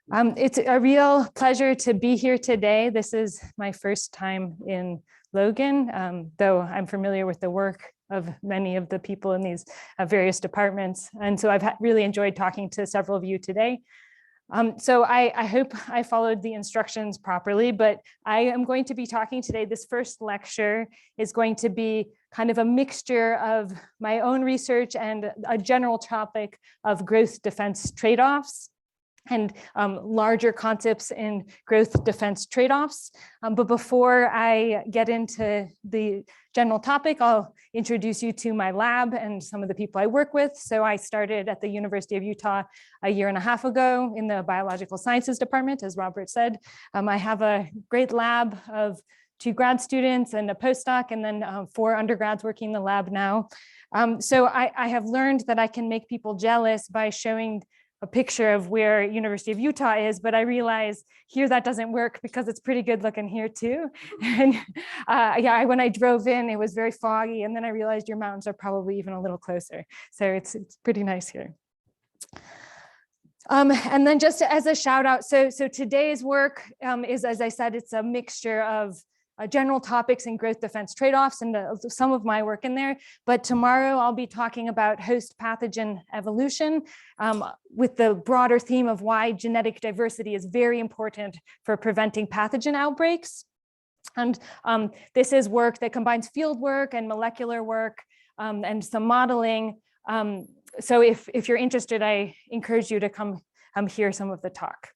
It's a real pleasure to be here today. This is my first time in Logan, though I'm familiar with the work of many of the people in these various departments. And so I've really enjoyed talking to several of you today. So I hope I followed the instructions properly, but I am going to be talking today. This first lecture is going to be kind of a mixture of my own research and a general topic of growth defense trade-offs and larger concepts in growth defense trade-offs. But before I get into the general topic, I'll introduce you to my lab and some of the people I work with. So I started at the University of Utah a year and a half ago in the Biological Sciences Department, as Robert said. I have a great lab of 2 grad students and a postdoc, and then 4 undergrads working in the lab now. So I have learned that I can make people jealous by showing a picture of where University of Utah is, but I realize here that doesn't work because it's pretty good looking here too. And yeah, when I drove in, it was very foggy, and then I realized your mountains are probably even a little closer. So it's pretty nice here. And then just as a shout out, so today's work is, as I said, it's a mixture of general topics in growth defense trade-offs and some of my work in there. But tomorrow I'll be talking about host pathogen evolution with the broader theme of why genetic diversity is very important for preventing pathogen outbreaks. And this is work that combines field work and molecular work and some modeling. So if you're interested, I encourage you to come hear some of the talk.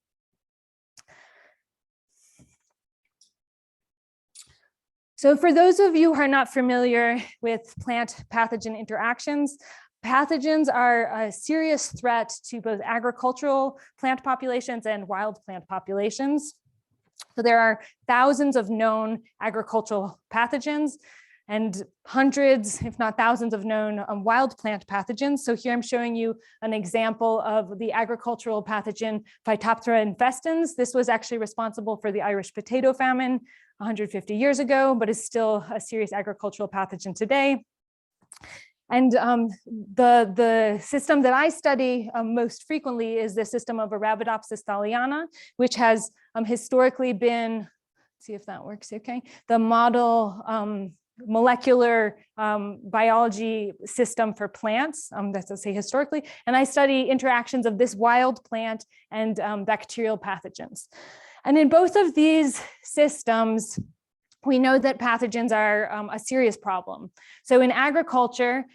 So for those of you who are not familiar with plant pathogen interactions, pathogens are a serious threat to both agricultural plant populations and wild plant populations. So there are thousands of known agricultural pathogens and hundreds, if not thousands, of known wild plant pathogens. So here I'm showing you an example of the agricultural pathogen Phytophthora infestans. This was actually responsible for the Irish potato famine 150 years ago, but is still a serious agricultural pathogen today. And the system that I study most frequently is the system of Arabidopsis thaliana, which has historically been, let's see if that works okay, the model molecular biology system for plants, that's to say historically, and I study interactions of this wild plant and bacterial pathogens. And in both of these systems, we know that pathogens are a serious problem. So in agriculture,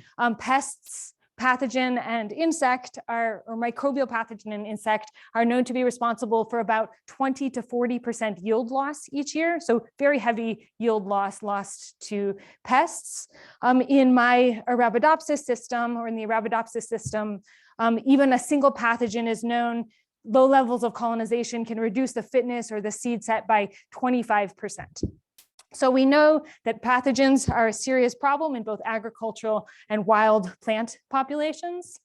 pests, pathogen, and insect or microbial pathogen and insect are known to be responsible for about 20 to 40% yield loss each year. So very heavy yield lost to pests. In my Arabidopsis system, or in the Arabidopsis system, even a single pathogen is known. Low levels of colonization can reduce the fitness or the seed set by 25%. So we know that pathogens are a serious problem in both agricultural and wild plant populations.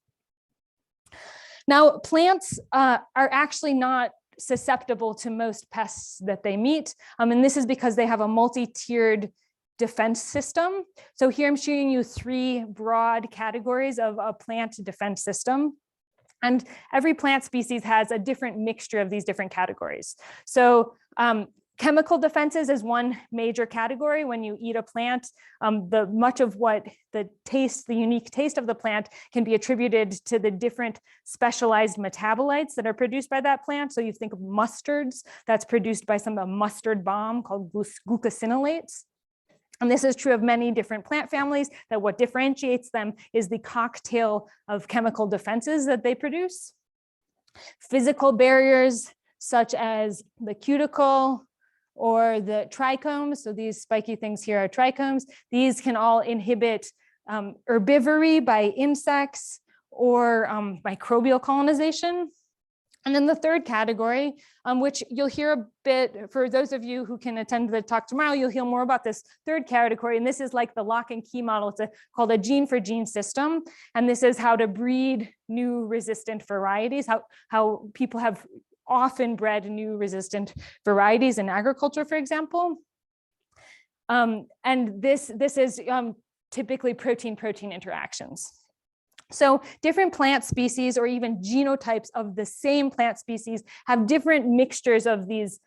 Now, plants are actually not susceptible to most pests that they meet, and this is because they have a multi-tiered defense system. So here I'm showing you 3 broad categories of a plant defense system. And every plant species has a different mixture of these different categories. So chemical defenses is one major category. When you eat a plant, much of what the unique taste of the plant can be attributed to the different specialized metabolites that are produced by that plant. So you think of mustards, that's produced by some mustard bomb called glucosinolates. And this is true of many different plant families, that what differentiates them is the cocktail of chemical defenses that they produce. Physical barriers, such as the cuticle or the trichomes, so these spiky things here are trichomes, these can all inhibit herbivory by insects or microbial colonization. And then the third category, which you'll hear a bit, for those of you who can attend the talk tomorrow, you'll hear more about this third category. And this is like the lock and key model. It's called a gene for gene system. And this is how to breed new resistant varieties, how people have often bred new resistant varieties in agriculture, for example. And this is typically protein-protein interactions. So different plant species or even genotypes of the same plant species have different mixtures of these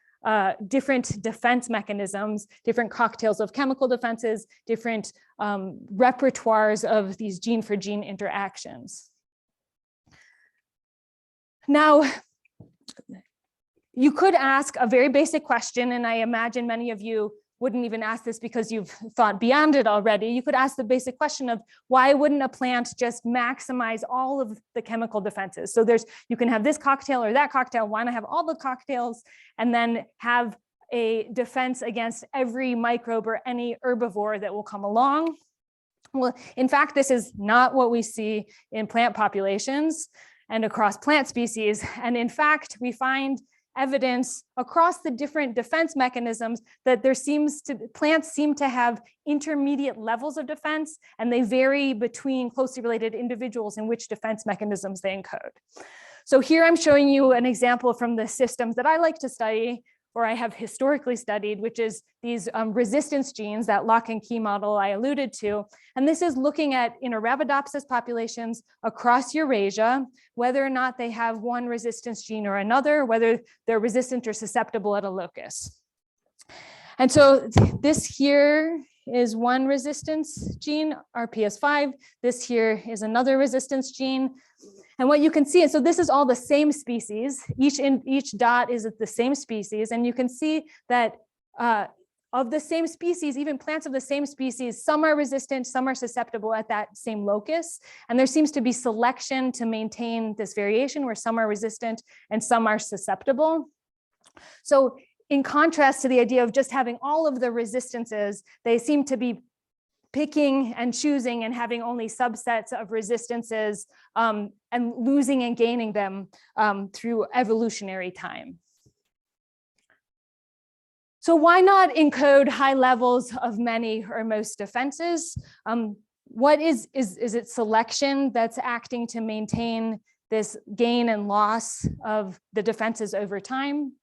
different defense mechanisms, different cocktails of chemical defenses, different repertoires of these gene for gene interactions. Now, you could ask a very basic question, and I imagine many of you wouldn't even ask this because you've thought beyond it already. You could ask the basic question of why wouldn't a plant just maximize all of the chemical defenses? So you can have this cocktail or that cocktail, why not have all the cocktails and then have a defense against every microbe or any herbivore that will come along? Well, in fact, this is not what we see in plant populations and across plant species. And in fact, we find evidence across the different defense mechanisms that plants seem to have intermediate levels of defense, and they vary between closely related individuals in which defense mechanisms they encode. So here I'm showing you an example from the systems that I like to study, or I have historically studied, which is these resistance genes, that lock and key model I alluded to. And this is looking at in Arabidopsis populations across Eurasia, whether or not they have one resistance gene or another, whether they're resistant or susceptible at a locus. And so this here is one resistance gene, RPS5. This here is another resistance gene. And what you can see, and so this is all the same species. Each dot is the same species. And you can see that of the same species, even plants of the same species, some are resistant, some are susceptible at that same locus. And there seems to be selection to maintain this variation where some are resistant and some are susceptible. So in contrast to the idea of just having all of the resistances, they seem to be picking and choosing and having only subsets of resistances and losing and gaining them through evolutionary time. So why not encode high levels of many or most defenses? What is it selection that's acting to maintain this gain and loss of the defenses over time?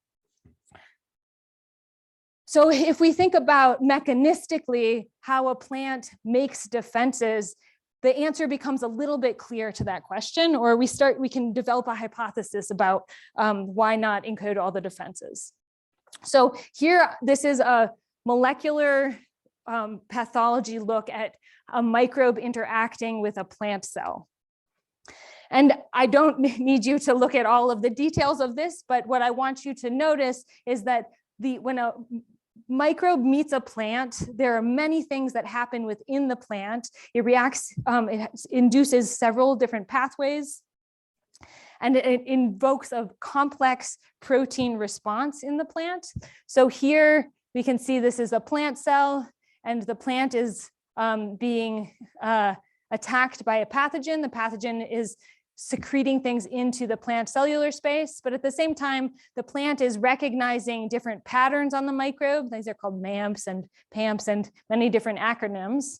So if we think about mechanistically how a plant makes defenses, the answer becomes a little bit clear to that question, or we can develop a hypothesis about why not encode all the defenses. So here, this is a molecular pathology look at a microbe interacting with a plant cell. And I don't need you to look at all of the details of this, but what I want you to notice is that when a microbe meets a plant, there are many things that happen within the plant. It reacts, it induces several different pathways, and it invokes a complex protein response in the plant. So here we can see this is a plant cell, and the plant is being attacked by a pathogen. The pathogen is secreting things into the plant cellular space, but at the same time, the plant is recognizing different patterns on the microbe. These are called MAMPs and PAMPs and many different acronyms.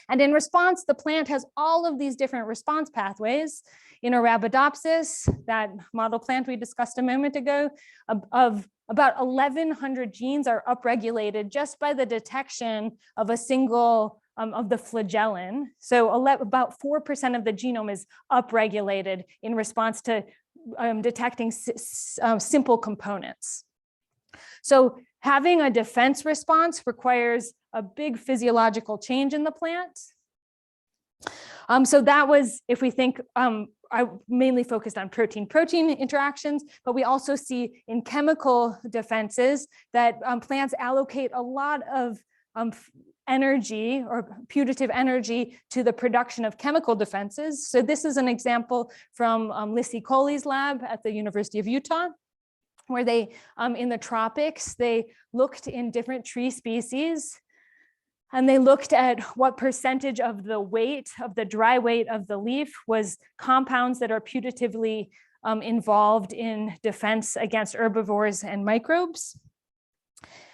And in response, the plant has all of these different response pathways. In Arabidopsis, that model plant we discussed a moment ago, of about 1,100 genes are upregulated just by the detection of a single of the flagellin. So about 4% of the genome is upregulated in response to detecting simple components. So having a defense response requires a big physiological change in the plant. So that was, if we think, I mainly focused on protein-protein interactions, but we also see in chemical defenses that plants allocate a lot of energy or putative energy to the production of chemical defenses. So this is an example from Lissy Coley's lab at the University of Utah, where they, in the tropics, they looked in different tree species, and they looked at what percentage of the weight, of the dry weight of the leaf was compounds that are putatively involved in defense against herbivores and microbes.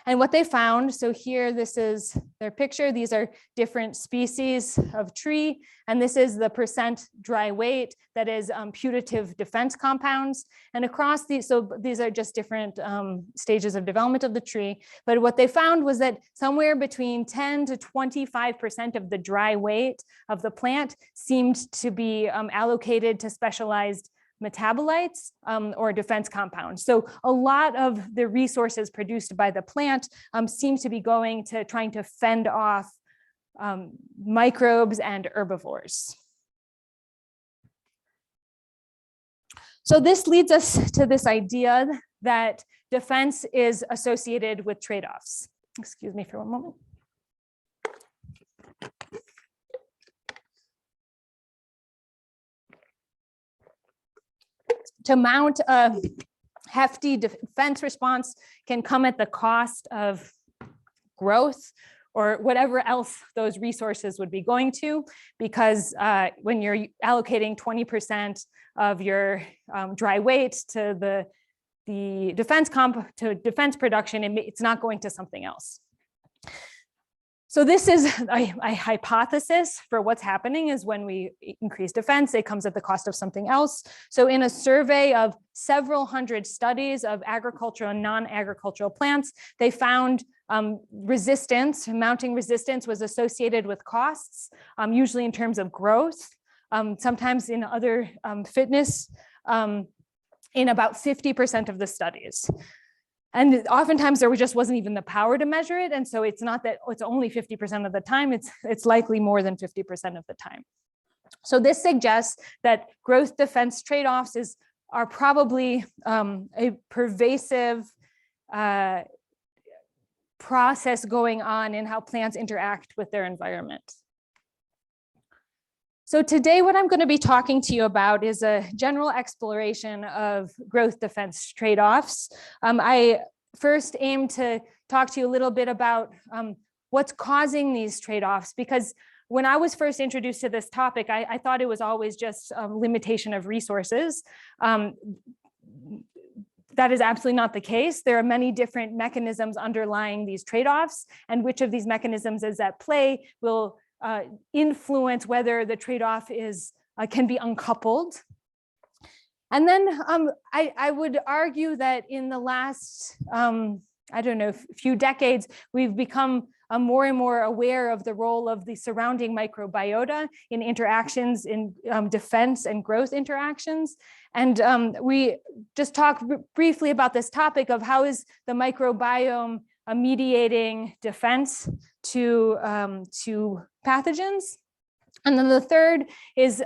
And what they found, so here, this is their picture. These are different species of tree. And this is the percent dry weight that is putative defense compounds. And across these, so these are just different stages of development of the tree. But what they found was that somewhere between 10 to 25% of the dry weight of the plant seemed to be allocated to specialized metabolites or defense compounds. So a lot of the resources produced by the plant seem to be going to trying to fend off microbes and herbivores. So this leads us to this idea that defense is associated with trade-offs. Excuse me for one moment. To mount a hefty defense response can come at the cost of growth or whatever else those resources would be going to, because when you're allocating 20% of your dry weight to the defense production, it's not going to something else. So this is a hypothesis for what's happening is when we increase defense, it comes at the cost of something else. So in a survey of several hundred studies of agricultural and non-agricultural plants, they found resistance, mounting resistance was associated with costs, usually in terms of growth, sometimes in other fitness, in about 50% of the studies. And oftentimes there just wasn't even the power to measure it. And so it's not that it's only 50% of the time, it's likely more than 50% of the time. So this suggests that growth defense trade-offs are probably a pervasive process going on in how plants interact with their environment. So today, what I'm going to be talking to you about is a general exploration of growth defense trade-offs. I first aim to talk to you a little bit about what's causing these trade-offs, because when I was first introduced to this topic, I thought it was always just limitation of resources. That is absolutely not the case. There are many different mechanisms underlying these trade-offs, and which of these mechanisms is at play will influence whether the trade-off can be uncoupled. And then I would argue that in the last, I don't know, few decades, we've become more and more aware of the role of the surrounding microbiota in interactions in defense and growth interactions. And we just talked briefly about this topic of how is the microbiome mediating defense to pathogens. And then the third is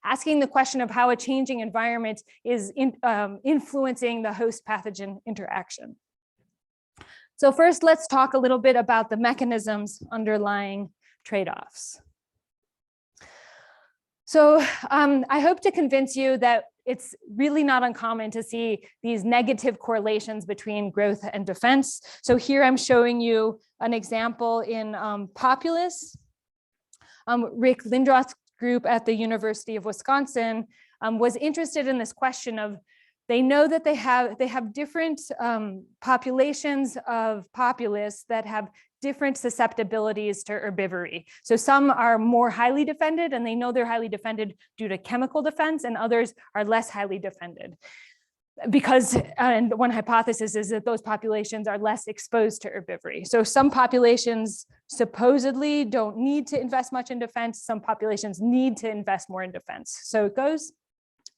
asking the question of how a changing environment is influencing the host pathogen interaction. So first, let's talk a little bit about the mechanisms underlying trade-offs. So I hope to convince you that it's really not uncommon to see these negative correlations between growth and defense. So here I'm showing you an example in Populus. Rick Lindroth's group at the University of Wisconsin was interested in this question of, they know that they have different populations of populace that have different susceptibilities to herbivory. So some are more highly defended, and they know they're highly defended due to chemical defense, and others are less highly defended. Because, and one hypothesis is that those populations are less exposed to herbivory. So some populations supposedly don't need to invest much in defense. Some populations need to invest more in defense. So it goes,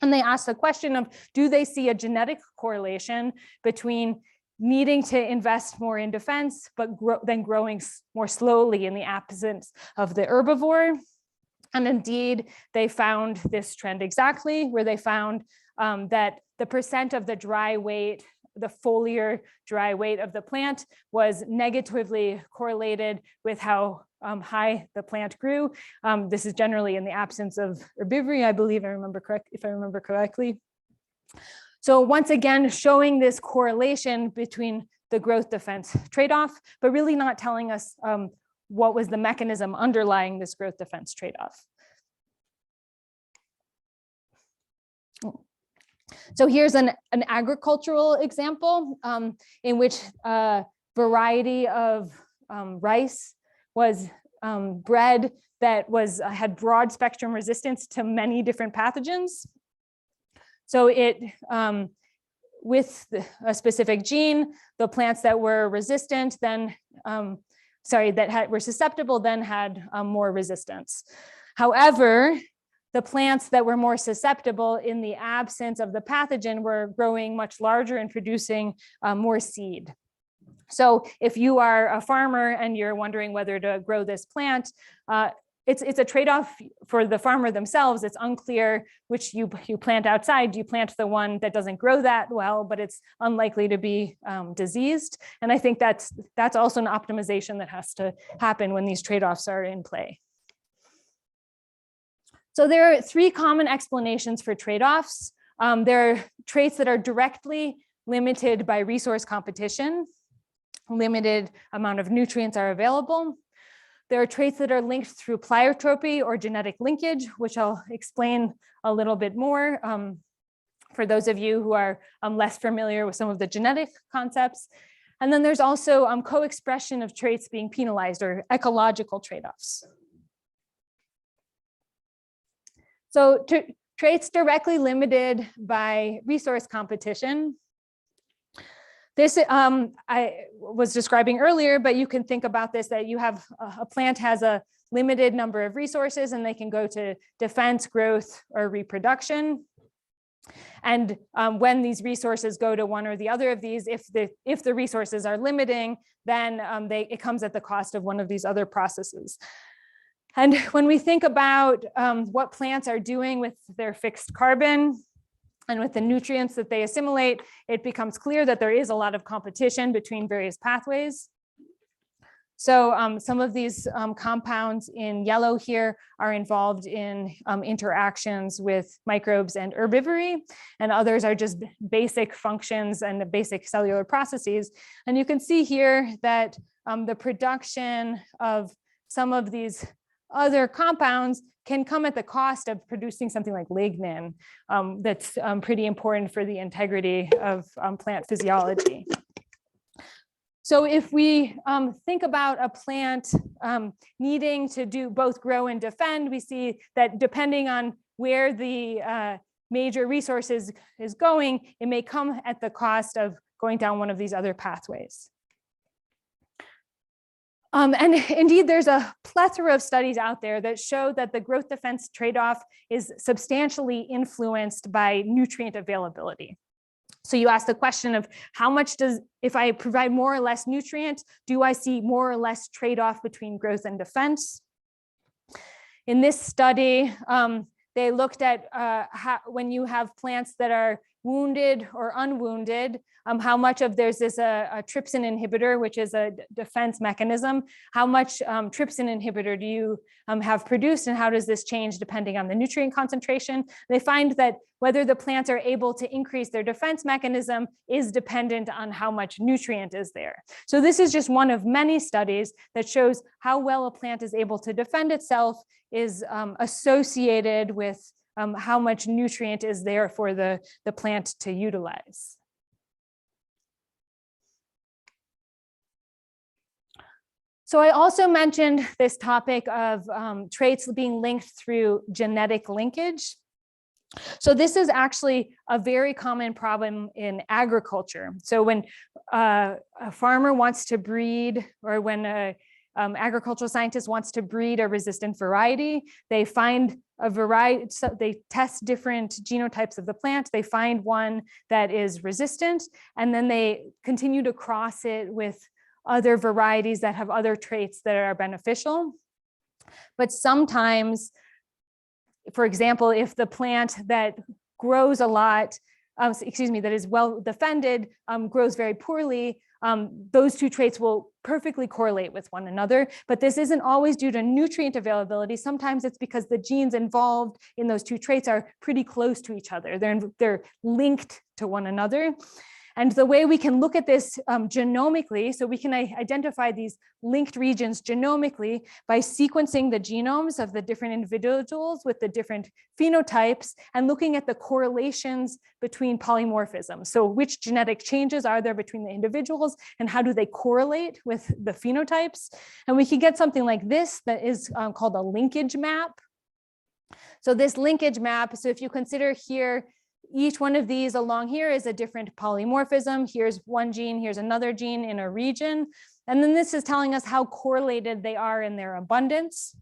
and they ask the question of, do they see a genetic correlation between needing to invest more in defense, but then growing more slowly in the absence of the herbivore? And indeed, they found this trend exactly, where they found that the percent of the dry weight, the foliar dry weight of the plant, was negatively correlated with how high the plant grew. This is generally in the absence of herbivory, I believe, if I remember correctly. So once again, showing this correlation between the growth defense trade-off, but really not telling us what was the mechanism underlying this growth defense trade-off. So here's an agricultural example in which the variety of rice was bred that had broad spectrum resistance to many different pathogens. So it, with a specific gene, the plants that were resistant then, were susceptible then had more resistance. However, the plants that were more susceptible in the absence of the pathogen were growing much larger and producing more seed. So if you are a farmer and you're wondering whether to grow this plant, it's a trade-off for the farmer themselves. It's unclear which you plant outside. Do you plant the one that doesn't grow that well, but it's unlikely to be diseased? And I think that's also an optimization that has to happen when these trade-offs are in play. So there are three common explanations for trade-offs. There are traits that are directly limited by resource competition. Limited amount of nutrients are available. There are traits that are linked through pleiotropy or genetic linkage, which I'll explain a little bit more for those of you who are less familiar with some of the genetic concepts. And then there's also co-expression of traits being penalized, or ecological trade-offs. So traits directly limited by resource competition. This I was describing earlier, but you can think about this, that you have a plant has a limited number of resources and they can go to defense, growth, or reproduction. And when these resources go to one or the other of these, if the resources are limiting, then it comes at the cost of one of these other processes. And when we think about what plants are doing with their fixed carbon, and with the nutrients that they assimilate, it becomes clear that there is a lot of competition between various pathways. So some of these compounds in yellow here are involved in interactions with microbes and herbivory, and others are just basic functions and basic cellular processes. And you can see here that the production of some of these other compounds can come at the cost of producing something like lignin that's pretty important for the integrity of plant physiology. So if we think about a plant needing to do both grow and defend, we see that depending on where the major resources is going, it may come at the cost of going down one of these other pathways. And indeed, there's a plethora of studies out there that show that the growth defense trade-off is substantially influenced by nutrient availability. So you ask the question of how much if I provide more or less nutrient, do I see more or less trade-off between growth and defense? In this study, they looked at when you have plants that are wounded or unwounded, how much of there's this a trypsin inhibitor, which is a defense mechanism, how much trypsin inhibitor do you have produced, and how does this change depending on the nutrient concentration? They find that whether the plants are able to increase their defense mechanism is dependent on how much nutrient is there. So this is just one of many studies that shows how well a plant is able to defend itself is associated with how much nutrient is there for the plant to utilize. So I also mentioned this topic of traits being linked through genetic linkage. So this is actually a very common problem in agriculture. So when a farmer wants to breed, or when a agricultural scientist wants to breed a resistant variety, they find a variety, so they test different genotypes of the plant, they find one that is resistant, and then they continue to cross it with other varieties that have other traits that are beneficial. But sometimes, for example, if the plant that grows a lot, that is well defended, grows very poorly, those two traits will perfectly correlate with one another. But this isn't always due to nutrient availability. Sometimes it's because the genes involved in those two traits are pretty close to each other. They're linked to one another. And the way we can look at this genomically, so we can identify these linked regions genomically by sequencing the genomes of the different individuals with the different phenotypes and looking at the correlations between polymorphisms. So which genetic changes are there between the individuals and how do they correlate with the phenotypes? And we can get something like this that is called a linkage map. So this linkage map, so if you consider here, each one of these along here is a different polymorphism. Here's one gene, here's another gene in a region. And then this is telling us how correlated they are in their abundance.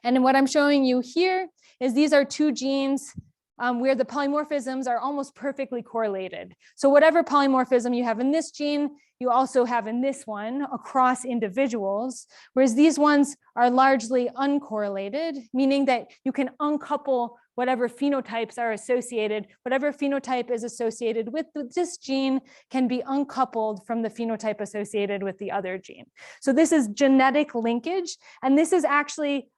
And what I'm showing you here is these are two genes where the polymorphisms are almost perfectly correlated. So whatever polymorphism you have in this gene, you also have in this one across individuals, whereas these ones are largely uncorrelated, meaning that you can uncouple whatever phenotypes are associated. Whatever phenotype is associated with this gene can be uncoupled from the phenotype associated with the other gene. So this is genetic linkage, and this is actually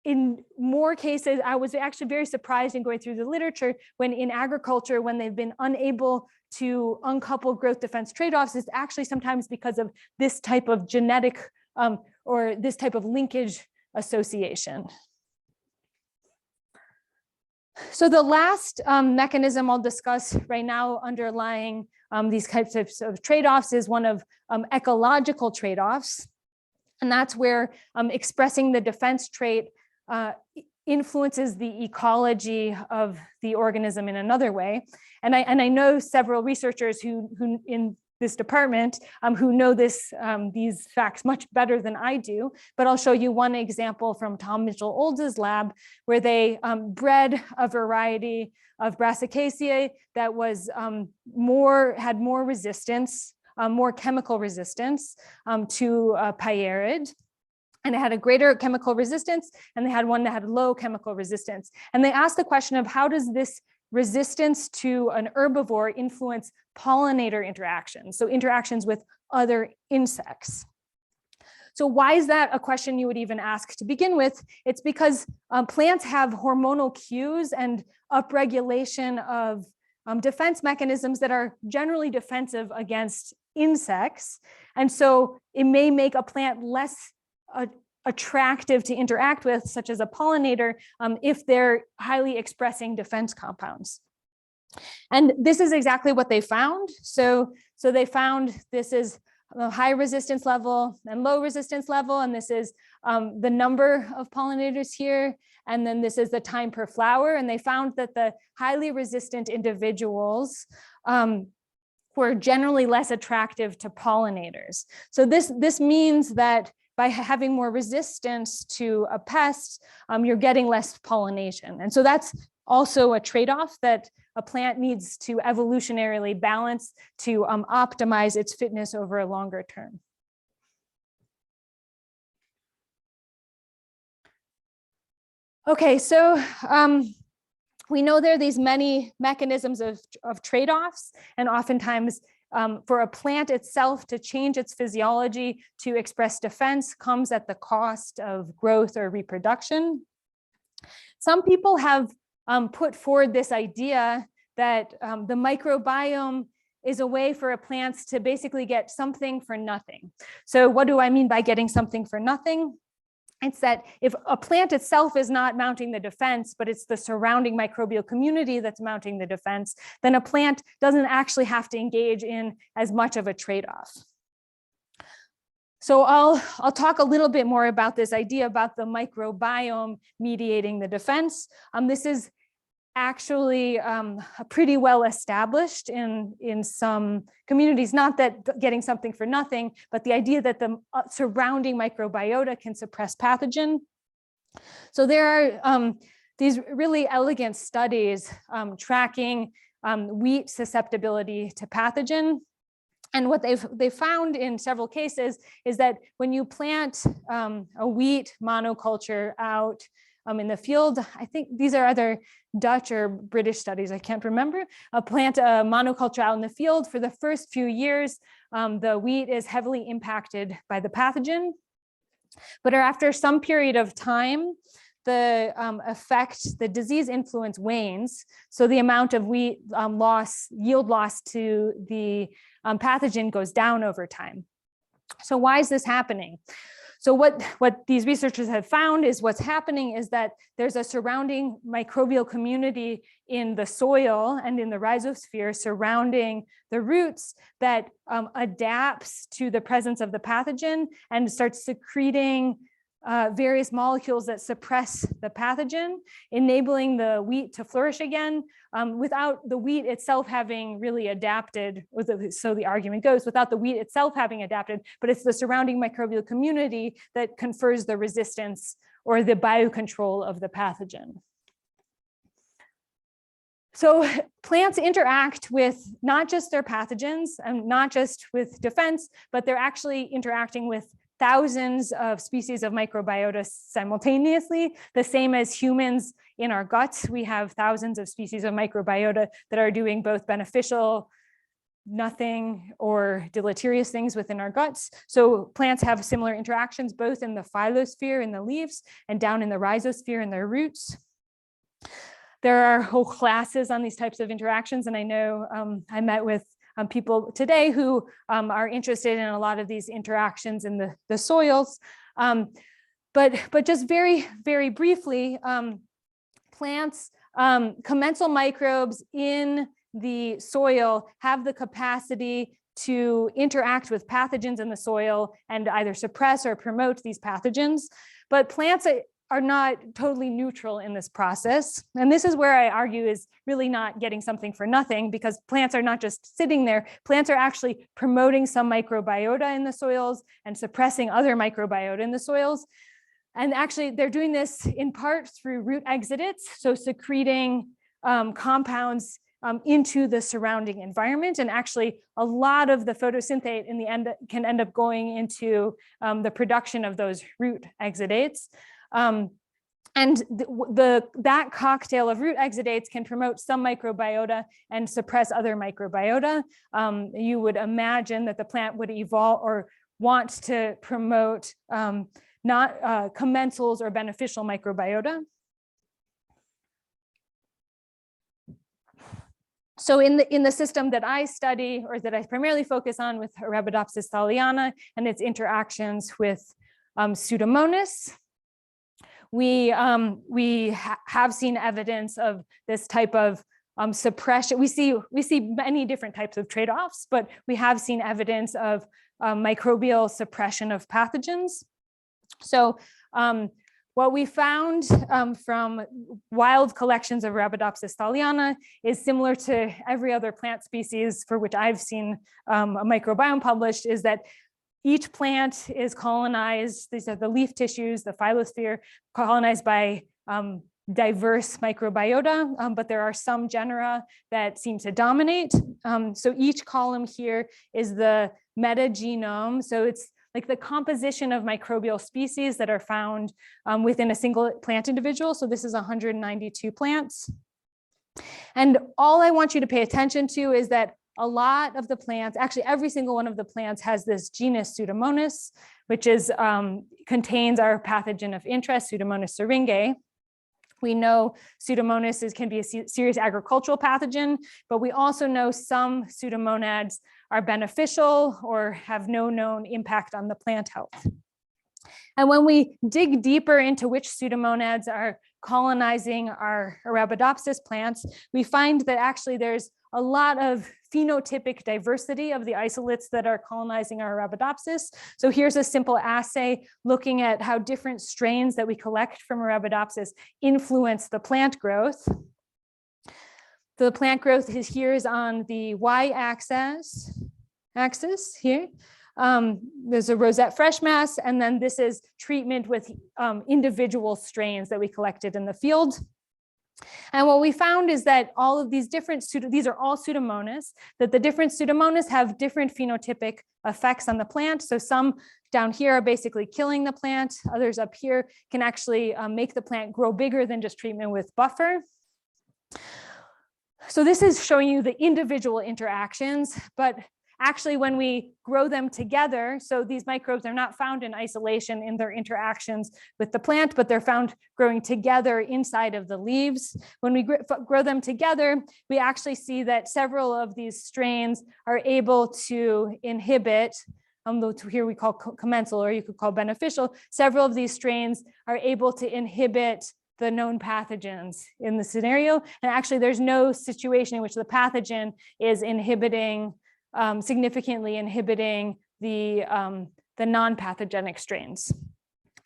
in more cases, I was actually very surprised in going through the literature when in agriculture, when they've been unable to uncouple growth defense trade-offs, is actually sometimes because of this type of genetic or this type of linkage association. So the last mechanism I'll discuss right now underlying these types of trade-offs is one of ecological trade-offs. And that's where expressing the defense trait influences the ecology of the organism in another way. And I know several researchers who in this department who know these facts much better than I do, but I'll show you one example from Tom Mitchell-Olds' lab where they bred a variety of Brassicaceae that was had more resistance, more chemical resistance to pyarid. And it had a greater chemical resistance, and they had one that had low chemical resistance. And they asked the question of how does this resistance to an herbivore influence pollinator interactions, so interactions with other insects. So why is that a question you would even ask to begin with? It's because plants have hormonal cues and upregulation of defense mechanisms that are generally defensive against insects. And so it may make a plant less attractive to interact with, such as a pollinator, if they're highly expressing defense compounds. And this is exactly what they found. So they found this is a high resistance level and low resistance level, and this is the number of pollinators here, and then this is the time per flower. And they found that the highly resistant individuals were generally less attractive to pollinators. So this means that by having more resistance to a pest, you're getting less pollination. And so that's also a trade-off that a plant needs to evolutionarily balance to optimize its fitness over a longer term. Okay, so we know there are these many mechanisms of trade-offs, and oftentimes for a plant itself to change its physiology to express defense comes at the cost of growth or reproduction. Some people have put forward this idea that the microbiome is a way for a plant to basically get something for nothing. So what do I mean by getting something for nothing? It's that if a plant itself is not mounting the defense, but it's the surrounding microbial community that's mounting the defense, then a plant doesn't actually have to engage in as much of a trade-off. So I'll talk a little bit more about this idea about the microbiome mediating the defense. This is actually pretty well established in some communities, not that getting something for nothing, but the idea that the surrounding microbiota can suppress pathogen. So there are these really elegant studies tracking wheat susceptibility to pathogen. And what they've found in several cases is that when you plant a wheat monoculture out in the field, I think these are either Dutch or British studies, I can't remember, plant a monoculture out in the field for the first few years, the wheat is heavily impacted by the pathogen. But after some period of time, the disease influence wanes. So the amount of wheat yield loss to the pathogen goes down over time. So why is this happening? So what these researchers have found is what's happening is that there's a surrounding microbial community in the soil and in the rhizosphere surrounding the roots that adapts to the presence of the pathogen and starts secreting various molecules that suppress the pathogen, enabling the wheat to flourish again without the wheat itself having really adapted. So the argument goes, without the wheat itself having adapted, but it's the surrounding microbial community that confers the resistance or the biocontrol of the pathogen. So plants interact with not just their pathogens and not just with defense, but they're actually interacting with thousands of species of microbiota simultaneously, the same as humans in our guts. We have thousands of species of microbiota that are doing both beneficial, nothing, or deleterious things within our guts. So plants have similar interactions both in the phyllosphere in the leaves and down in the rhizosphere in their roots. There are whole classes on these types of interactions, and I know I met with people today who are interested in a lot of these interactions in the soils. But just very, very briefly, plants, commensal microbes in the soil have the capacity to interact with pathogens in the soil and either suppress or promote these pathogens. But plants are not totally neutral in this process. And this is where I argue is really not getting something for nothing, because plants are not just sitting there. Plants are actually promoting some microbiota in the soils and suppressing other microbiota in the soils. And actually they're doing this in part through root exudates, so secreting compounds into the surrounding environment. And actually a lot of the photosynthate in the end can end up going into the production of those root exudates. And that cocktail of root exudates can promote some microbiota and suppress other microbiota. You would imagine that the plant would evolve or want to promote not commensals or beneficial microbiota. So in the system that I study, or that I primarily focus on with Arabidopsis thaliana and its interactions with Pseudomonas, we have seen evidence of this type of suppression. We see many different types of trade-offs, but we have seen evidence of microbial suppression of pathogens. So what we found from wild collections of Arabidopsis thaliana is similar to every other plant species for which I've seen a microbiome published, is that each plant is colonized, these are the leaf tissues, the phyllosphere, colonized by diverse microbiota, but there are some genera that seem to dominate. So each column here is the metagenome. So it's like the composition of microbial species that are found within a single plant individual. So this is 192 plants. And all I want you to pay attention to is that a lot of the plants, actually every single one of the plants, has this genus Pseudomonas, which is contains our pathogen of interest, Pseudomonas syringae. We know Pseudomonas can be a serious agricultural pathogen, but we also know some Pseudomonads are beneficial or have no known impact on the plant health. And when we dig deeper into which Pseudomonads are colonizing our Arabidopsis plants, we find that actually there's a lot of phenotypic diversity of the isolates that are colonizing our Arabidopsis. So here's a simple assay looking at how different strains that we collect from Arabidopsis influence the plant growth. The plant growth is on the y-axis here. There's a rosette fresh mass, and then this is treatment with individual strains that we collected in the field. And what we found is that all of these different, these are all Pseudomonas, that the different Pseudomonas have different phenotypic effects on the plant. So some down here are basically killing the plant. Others up here can actually make the plant grow bigger than just treatment with buffer. So this is showing you the individual interactions, but Actually, when we grow them together, so these microbes are not found in isolation in their interactions with the plant, but they're found growing together inside of the leaves. When we grow them together, we actually see that several of these strains are able to inhibit, here we call commensal, or you could call beneficial, several of these strains are able to inhibit the known pathogens in the scenario. And actually there's no situation in which the pathogen is inhibiting, significantly inhibiting the non-pathogenic strains.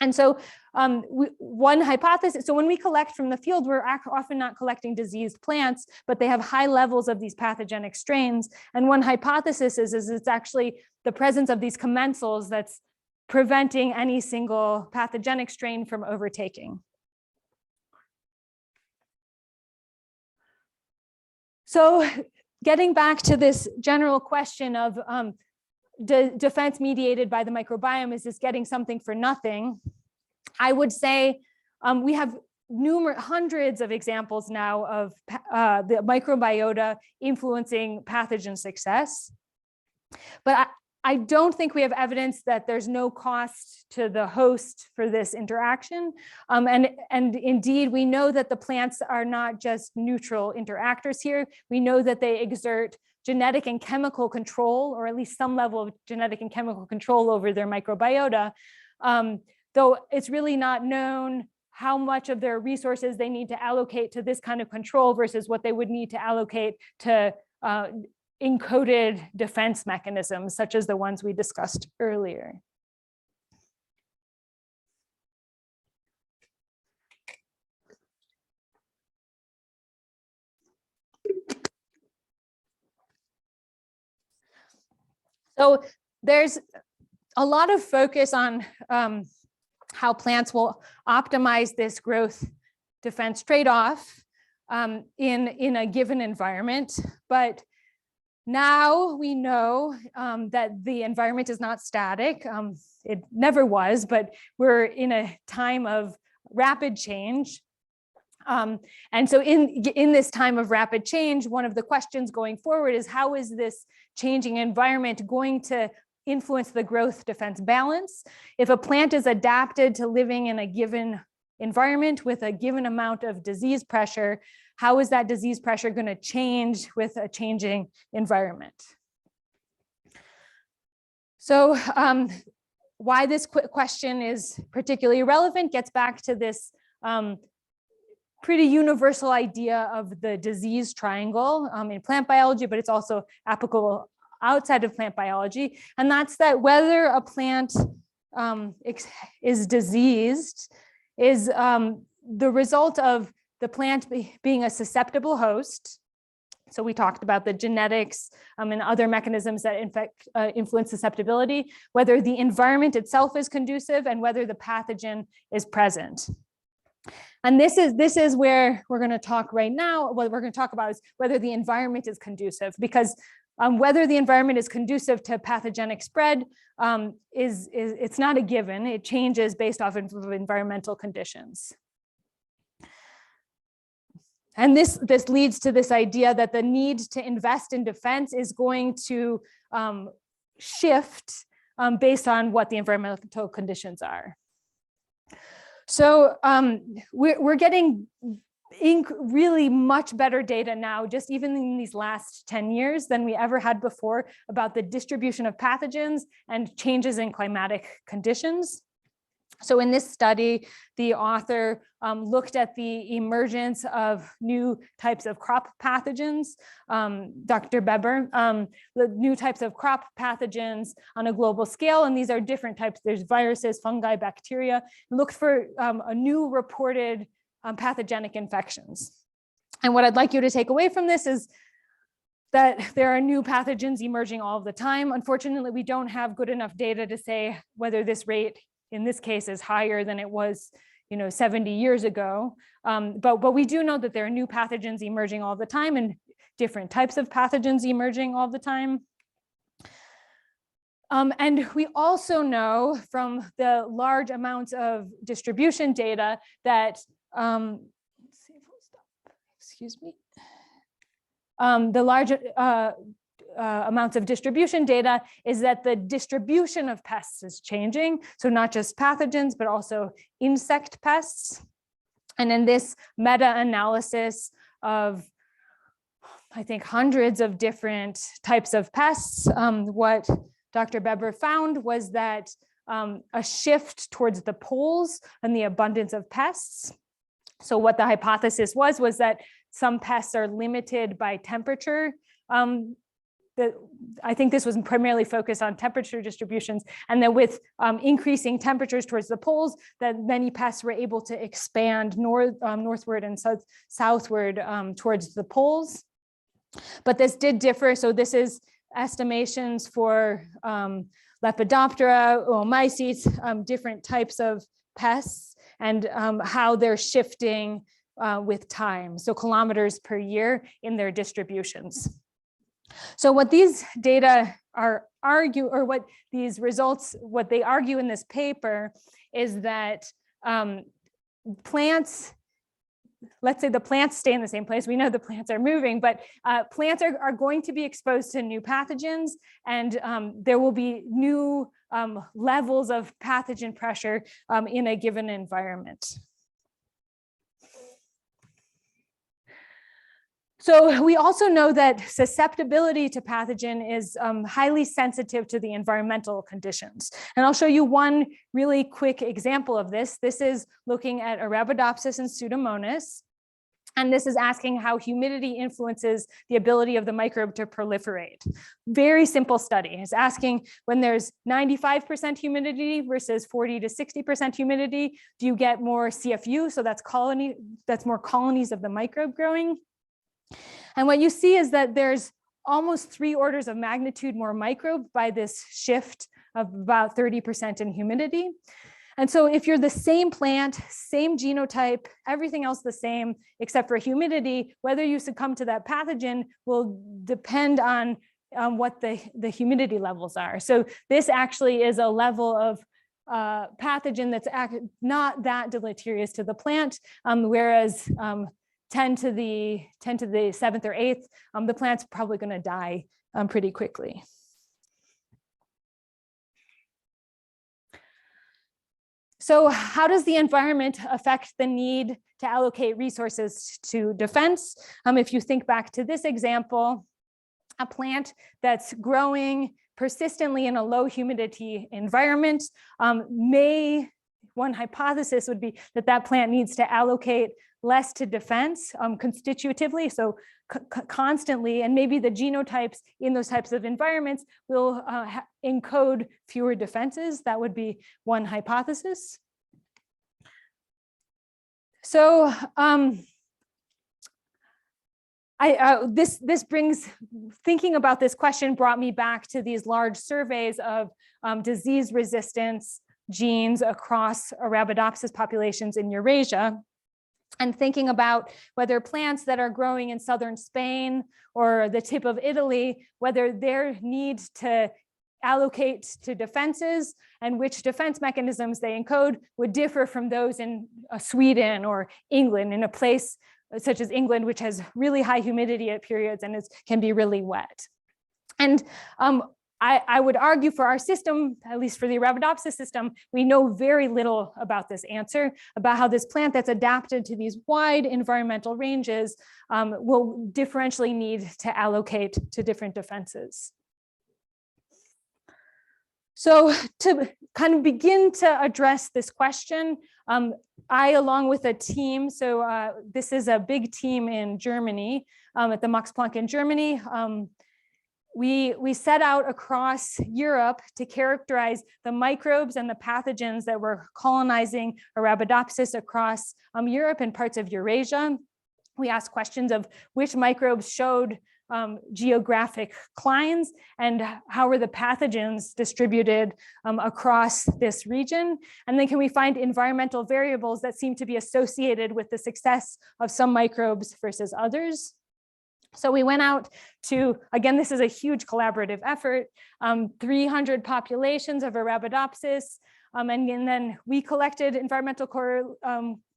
And so one hypothesis, so when we collect from the field, we're often not collecting diseased plants, but they have high levels of these pathogenic strains. And one hypothesis is it's actually the presence of these commensals that's preventing any single pathogenic strain from overtaking. So getting back to this general question of defense mediated by the microbiome, is this getting something for nothing? I would say we have hundreds of examples now of the microbiota influencing pathogen success. But I don't think we have evidence that there's no cost to the host for this interaction. And indeed, we know that the plants are not just neutral interactors here. We know that they exert genetic and chemical control, or at least some level of genetic and chemical control over their microbiota, though it's really not known how much of their resources they need to allocate to this kind of control versus what they would need to allocate to encoded defense mechanisms, such as the ones we discussed earlier. So there's a lot of focus on how plants will optimize this growth defense trade-off in a given environment, but now we know that the environment is not static. It never was, but we're in a time of rapid change. And so in this time of rapid change, one of the questions going forward is, how is this changing environment going to influence the growth defense balance? If a plant is adapted to living in a given environment with a given amount of disease pressure, how is that disease pressure going to change with a changing environment? So why this question is particularly relevant gets back to this pretty universal idea of the disease triangle in plant biology, but it's also applicable outside of plant biology. And that's that whether a plant is diseased is the result of the plant being a susceptible host. So we talked about the genetics and other mechanisms that influence susceptibility, whether the environment itself is conducive, and whether the pathogen is present. And this is where we're going to talk right now. What we're going to talk about is whether the environment is conducive, because whether the environment is conducive to pathogenic spread it's not a given. It changes based off of environmental conditions. And this leads to this idea that the need to invest in defense is going to shift based on what the environmental conditions are. So we're getting really much better data now, just even in these last 10 years, than we ever had before about the distribution of pathogens and changes in climatic conditions. So in this study, the author looked at the emergence of new types of crop pathogens, Dr. Beber, the new types of crop pathogens on a global scale. And these are different types. There's viruses, fungi, bacteria. Looked for a new reported pathogenic infections. And what I'd like you to take away from this is that there are new pathogens emerging all the time. Unfortunately, we don't have good enough data to say whether this rate in this case is higher than it was 70 years ago. But we do know that there are new pathogens emerging all the time, and different types of pathogens emerging all the time. And we also know from the large amounts of distribution data that, excuse me, the large amounts of distribution data is that the distribution of pests is changing. So not just pathogens, but also insect pests. And in this meta-analysis of, I think, hundreds of different types of pests, what Dr. Beber found was that a shift towards the poles and the abundance of pests. So what the hypothesis was that some pests are limited by temperature. I think this was primarily focused on temperature distributions, and that with increasing temperatures towards the poles, that many pests were able to expand northward and southward towards the poles. But this did differ. So this is estimations for Lepidoptera, oomycetes, different types of pests, and how they're shifting with time. So kilometers per year in their distributions. So what these data what these results, what they argue in this paper is that plants, let's say the plants stay in the same place. We know the plants are moving, but plants are going to be exposed to new pathogens, and there will be new levels of pathogen pressure in a given environment. So we also know that susceptibility to pathogen is highly sensitive to the environmental conditions. And I'll show you one really quick example of this. This is looking at Arabidopsis and Pseudomonas. And this is asking how humidity influences the ability of the microbe to proliferate. Very simple study. It's asking when there's 95% humidity versus 40 to 60% humidity, do you get more CFU? So that's more colonies of the microbe growing. And what you see is that there's almost 3 orders of magnitude more microbe by this shift of about 30% in humidity. And so if you're the same plant, same genotype, everything else the same, except for humidity, whether you succumb to that pathogen will depend on what the humidity levels are. So this actually is a level of pathogen that's not that deleterious to the plant, whereas 10 to the 7th or 8th, the plant's probably going to die pretty quickly. So how does the environment affect the need to allocate resources to defense? If you think back to this example, a plant that's growing persistently in a low humidity environment one hypothesis would be that that plant needs to allocate less to defense constitutively, so constantly, and maybe the genotypes in those types of environments will encode fewer defenses. That would be one hypothesis. So this brings, thinking about this question brought me back to these large surveys of disease resistance genes across Arabidopsis populations in Eurasia, and thinking about whether plants that are growing in southern Spain or the tip of Italy, whether their need to allocate to defenses and which defense mechanisms they encode would differ from those in Sweden or England, in a place such as England, which has really high humidity at periods and can be really wet. And I would argue for our system, at least for the Arabidopsis system, we know very little about this answer, about how this plant that's adapted to these wide environmental ranges will differentially need to allocate to different defenses. So to kind of begin to address this question, I, along with a team, so this is a big team in Germany, at the Max Planck in Germany, we set out across Europe to characterize the microbes and the pathogens that were colonizing Arabidopsis across Europe and parts of Eurasia. We asked questions of which microbes showed geographic clines and how were the pathogens distributed across this region. And then can we find environmental variables that seem to be associated with the success of some microbes versus others. So we went out to, again, this is a huge collaborative effort, 300 populations of Arabidopsis, and then we collected environmental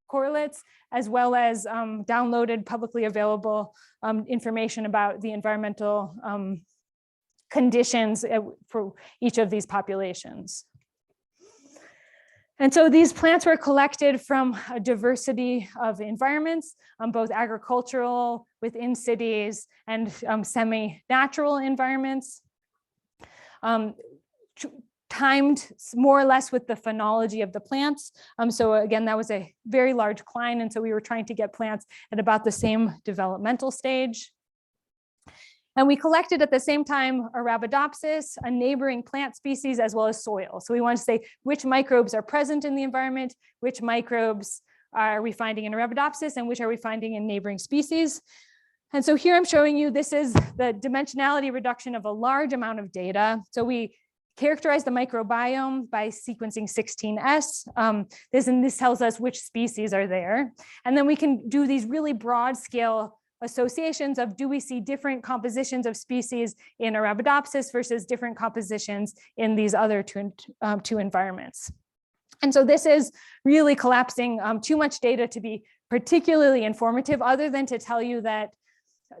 correlates as well as downloaded publicly available information about the environmental conditions for each of these populations. And so these plants were collected from a diversity of environments, both agricultural within cities and semi-natural environments, timed more or less with the phenology of the plants. So again, that was a very large cline. And so we were trying to get plants at about the same developmental stage. And we collected at the same time Arabidopsis, a neighboring plant species, as well as soil. So we want to say which microbes are present in the environment, which microbes are we finding in Arabidopsis, and which are we finding in neighboring species. And so here I'm showing you, this is the dimensionality reduction of a large amount of data. So we characterize the microbiome by sequencing 16S. This tells us which species are there. And then we can do these really broad scale associations of, do we see different compositions of species in Arabidopsis versus different compositions in these other two environments. And so this is really collapsing too much data to be particularly informative, other than to tell you that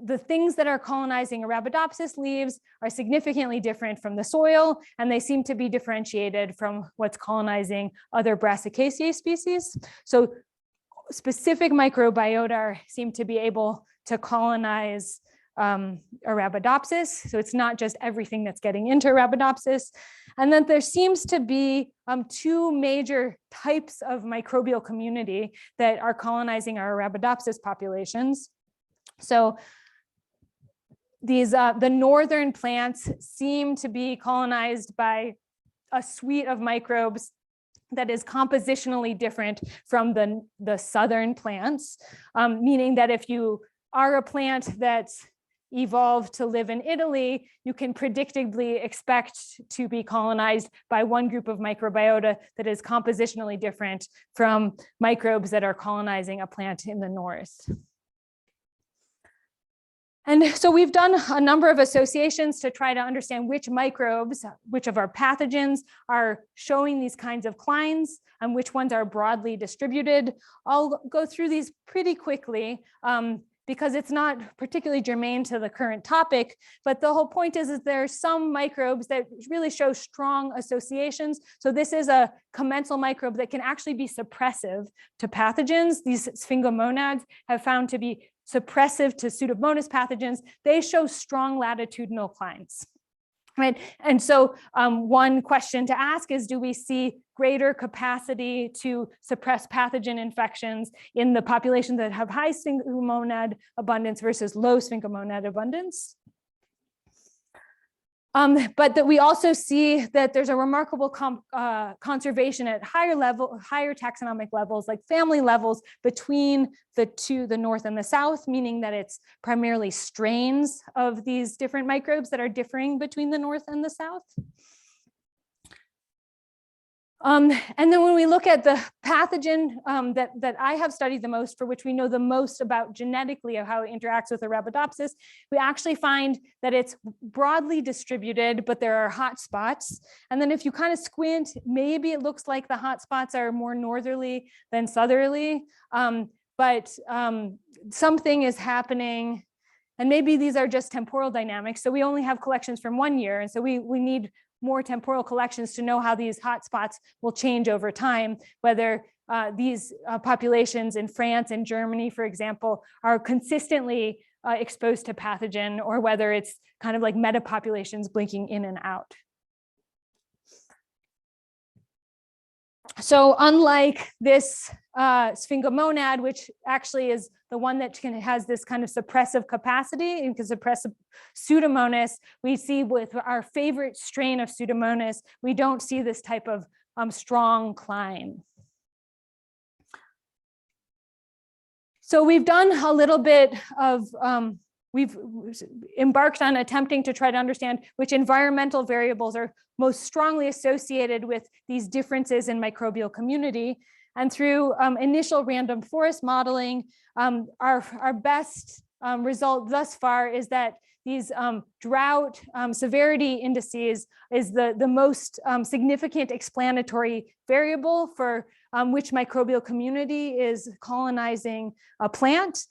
the things that are colonizing Arabidopsis leaves are significantly different from the soil, and they seem to be differentiated from what's colonizing other Brassicaceae species. So specific microbiota seem to be able to colonize Arabidopsis. So it's not just everything that's getting into Arabidopsis. And then there seems to be two major types of microbial community that are colonizing our Arabidopsis populations. So these the northern plants seem to be colonized by a suite of microbes that is compositionally different from the southern plants, meaning that if you are a plant that's evolved to live in Italy, you can predictably expect to be colonized by one group of microbiota that is compositionally different from microbes that are colonizing a plant in the north. And so we've done a number of associations to try to understand which microbes, which of our pathogens are showing these kinds of clines, and which ones are broadly distributed. I'll go through these pretty quickly because it's not particularly germane to the current topic, but the whole point is there are some microbes that really show strong associations. So this is a commensal microbe that can actually be suppressive to pathogens. These sphingomonads have found to be suppressive to Pseudomonas pathogens. They show strong latitudinal clines. Right. And so one question to ask is, do we see greater capacity to suppress pathogen infections in the populations that have high sphingomonad abundance versus low sphingomonad abundance? But that we also see that there's a remarkable conservation at higher taxonomic levels, like family levels between the north and the south, meaning that it's primarily strains of these different microbes that are differing between the north and the south. And then when we look at the pathogen that I have studied the most, for which we know the most about genetically of how it interacts with Arabidopsis, we actually find that it's broadly distributed, but there are hot spots. And then if you kind of squint, maybe it looks like the hot spots are more northerly than southerly, but something is happening. And maybe these are just temporal dynamics. So we only have collections from 1 year. And so we need more temporal collections to know how these hotspots will change over time, whether these populations in France and Germany, for example, are consistently exposed to pathogen, or whether it's kind of like metapopulations blinking in and out. So unlike this sphingomonad, which actually is the one that has this kind of suppressive capacity and can suppress Pseudomonas, we see with our favorite strain of Pseudomonas, we don't see this type of strong cline. So we've done a little bit of, we've embarked on attempting to try to understand which environmental variables are most strongly associated with these differences in microbial community. And through initial random forest modeling, our best result thus far is that these drought severity indices is the most significant explanatory variable for which microbial community is colonizing a plant,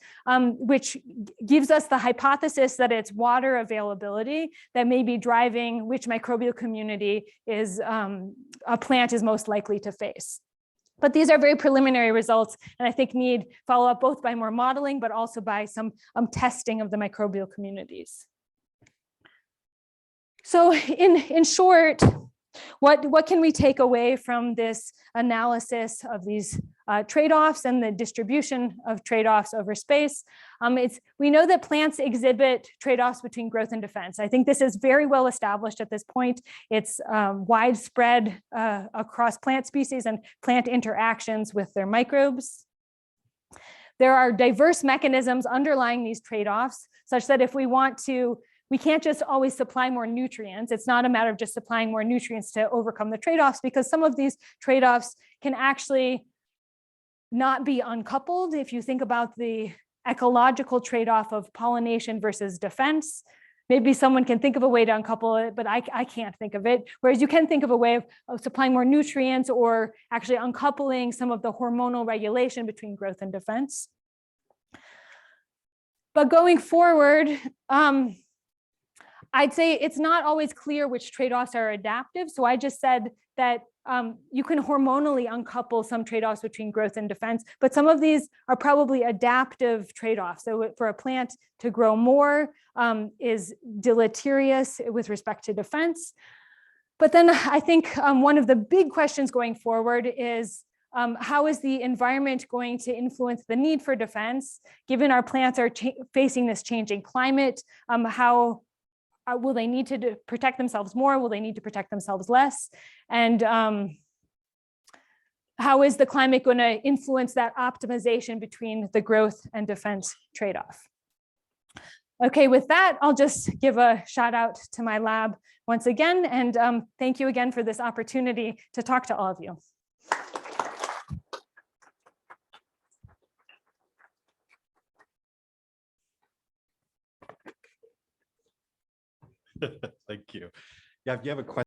which gives us the hypothesis that it's water availability that may be driving which microbial community is a plant is most likely to face. But these are very preliminary results, and I think need follow-up both by more modeling, but also by some testing of the microbial communities. So in short, what can we take away from this analysis of these trade-offs and the distribution of trade-offs over space? We know that plants exhibit trade-offs between growth and defense. I think this is very well established at this point. It's widespread across plant species and plant interactions with their microbes. There are diverse mechanisms underlying these trade-offs, such that if we want to, we can't just always supply more nutrients. It's not a matter of just supplying more nutrients to overcome the trade-offs, because some of these trade-offs can actually not be uncoupled. If you think about the ecological trade-off of pollination versus defense, maybe someone can think of a way to uncouple it, but I can't think of it. Whereas you can think of a way of supplying more nutrients or actually uncoupling some of the hormonal regulation between growth and defense. But going forward, I'd say it's not always clear which trade-offs are adaptive. So I just said that you can hormonally uncouple some trade-offs between growth and defense, but some of these are probably adaptive trade-offs. So for a plant to grow more is deleterious with respect to defense. But then I think one of the big questions going forward is how is the environment going to influence the need for defense, given our plants are facing this changing climate? How will they need to protect themselves more? Will they need to protect themselves less? And how is the climate going to influence that optimization between the growth and defense trade-off? Okay, with that, I'll just give a shout out to my lab once again, and thank you again for this opportunity to talk to all of you. Thank you. Yeah, if you have a question.